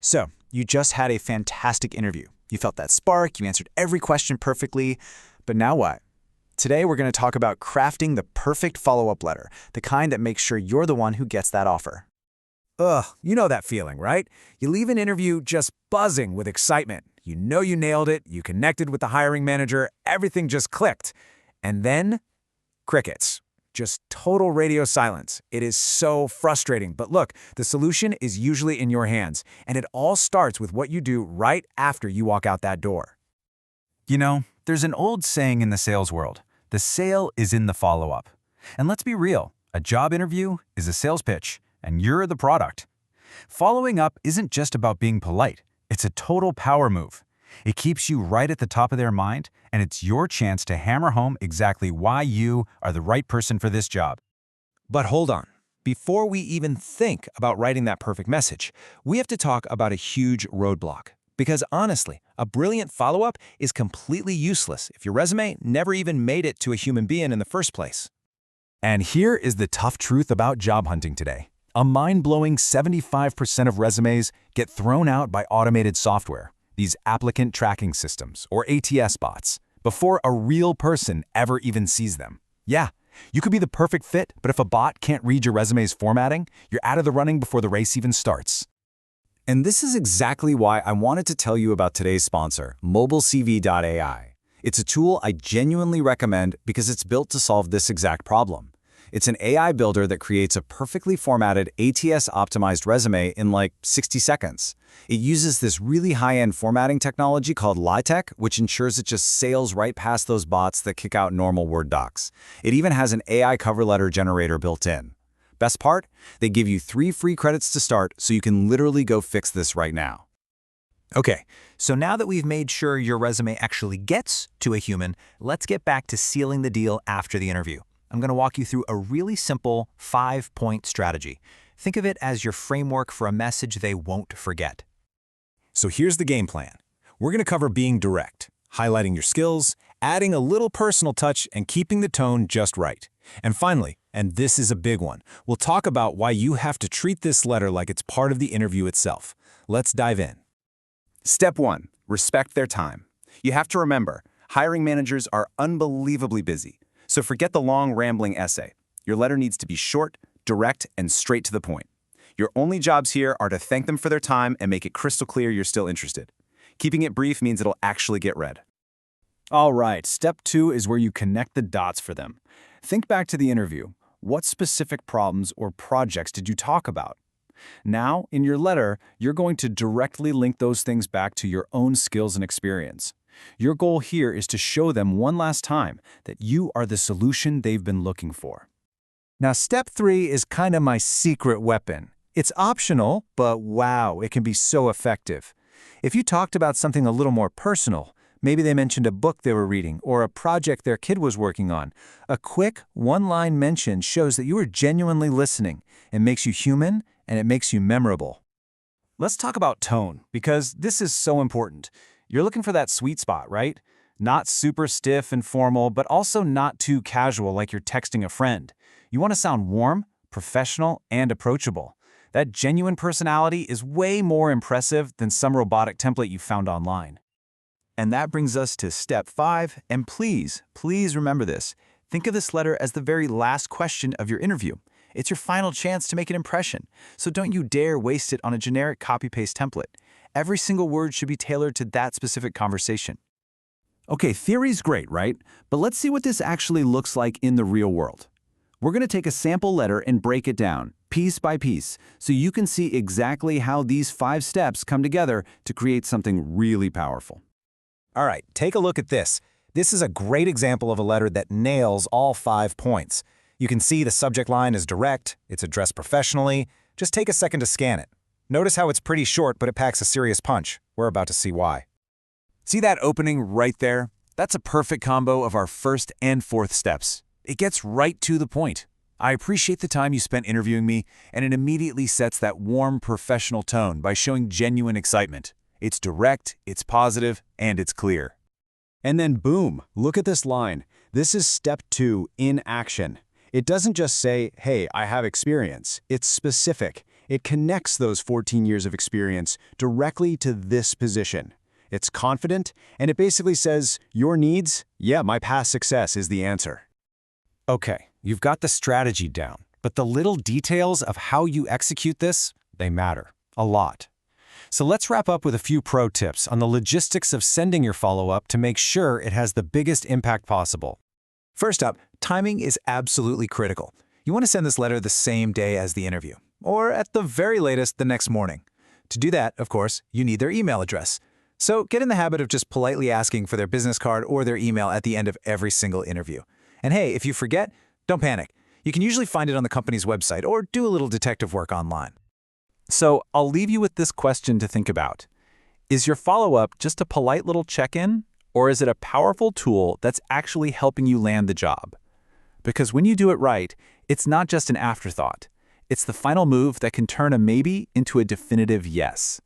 So, you just had a fantastic interview. You felt that spark, you answered every question perfectly, but now what? Today, we're going to talk about crafting the perfect follow-up letter, the kind that makes sure you're the one who gets that offer. Ugh, you know that feeling, right? You leave an interview just buzzing with excitement. You know you nailed it, you connected with the hiring manager, everything just clicked. And then, crickets. Just total radio silence. It is so frustrating. But look, the solution is usually in your hands, and it all starts with what you do right after you walk out that door. You know, there's an old saying in the sales world, the sale is in the follow-up. And let's be real, a job interview is a sales pitch, and you're the product. Following up isn't just about being polite, it's a total power move. It keeps you right at the top of their mind, and it's your chance to hammer home exactly why you are the right person for this job. But hold on. Before we even think about writing that perfect message, we have to talk about a huge roadblock. Because honestly, a brilliant follow-up is completely useless if your resume never even made it to a human being in the first place. And here is the tough truth about job hunting today. A mind-blowing 75% of resumes get thrown out by automated software, these applicant tracking systems, or ATS bots, before a real person ever even sees them. Yeah, you could be the perfect fit, but if a bot can't read your resume's formatting, you're out of the running before the race even starts. And this is exactly why I wanted to tell you about today's sponsor, MobileCV.ai. It's a tool I genuinely recommend because it's built to solve this exact problem. It's an AI builder that creates a perfectly formatted ATS-optimized resume in like 60 seconds. It uses this really high-end formatting technology called LaTeX, which ensures it just sails right past those bots that kick out normal Word docs. It even has an AI cover letter generator built in. Best part? They give you 3 free credits to start, so you can literally go fix this right now. Okay, so now that we've made sure your resume actually gets to a human, let's get back to sealing the deal after the interview. I'm going to walk you through a really simple 5-point strategy. Think of it as your framework for a message they won't forget. So here's the game plan. We're going to cover being direct, highlighting your skills, adding a little personal touch, and keeping the tone just right. And finally, and this is a big one, we'll talk about why you have to treat this letter like it's part of the interview itself. Let's dive in. Step 1. Respect their time. You have to remember, hiring managers are unbelievably busy. So forget the long, rambling essay. Your letter needs to be short, direct, and straight to the point. Your only jobs here are to thank them for their time and make it crystal clear you're still interested. Keeping it brief means it'll actually get read. All right, step 2 is where you connect the dots for them. Think back to the interview. What specific problems or projects did you talk about? Now, in your letter, you're going to directly link those things back to your own skills and experience. Your goal here is to show them one last time that you are the solution they've been looking for. Now, step 3 is kind of my secret weapon. It's optional, but wow, it can be so effective. If you talked about something a little more personal, maybe they mentioned a book they were reading or a project their kid was working on, a quick one-line mention shows that you are genuinely listening. It makes you human and it makes you memorable. Let's talk about tone, because this is so important. You're looking for that sweet spot, right? Not super stiff and formal, but also not too casual like you're texting a friend. You want to sound warm, professional, and approachable. That genuine personality is way more impressive than some robotic template you found online. And that brings us to step 5, and please remember this. Think of this letter as the very last question of your interview. It's your final chance to make an impression, so don't you dare waste it on a generic copy-paste template. Every single word should be tailored to that specific conversation. Okay, theory's great, right? But let's see what this actually looks like in the real world. We're going to take a sample letter and break it down, piece by piece, so you can see exactly how these 5 steps come together to create something really powerful. All right, take a look at this. This is a great example of a letter that nails all 5 points. You can see the subject line is direct, it's addressed professionally. Just take a second to scan it. Notice how it's pretty short, but it packs a serious punch. We're about to see why. See that opening right there? That's a perfect combo of our first and fourth steps. It gets right to the point. I appreciate the time you spent interviewing me, and it immediately sets that warm, professional tone by showing genuine excitement. It's direct, it's positive, and it's clear. And then boom, look at this line. This is step 2, in action. It doesn't just say, hey, I have experience. It's specific. It connects those 14 years of experience directly to this position. It's confident, and it basically says, your needs? Yeah, my past success is the answer. Okay, you've got the strategy down, but the little details of how you execute this, they matter a lot. So let's wrap up with a few pro tips on the logistics of sending your follow-up to make sure it has the biggest impact possible. First up, timing is absolutely critical. You want to send this letter the same day as the interview, or at the very latest the next morning. To do that, of course, you need their email address. So get in the habit of just politely asking for their business card or their email at the end of every single interview. And hey, if you forget, don't panic. You can usually find it on the company's website or do a little detective work online. So I'll leave you with this question to think about. Is your follow-up just a polite little check-in, or is it a powerful tool that's actually helping you land the job? Because when you do it right, it's not just an afterthought. It's the final move that can turn a maybe into a definitive yes.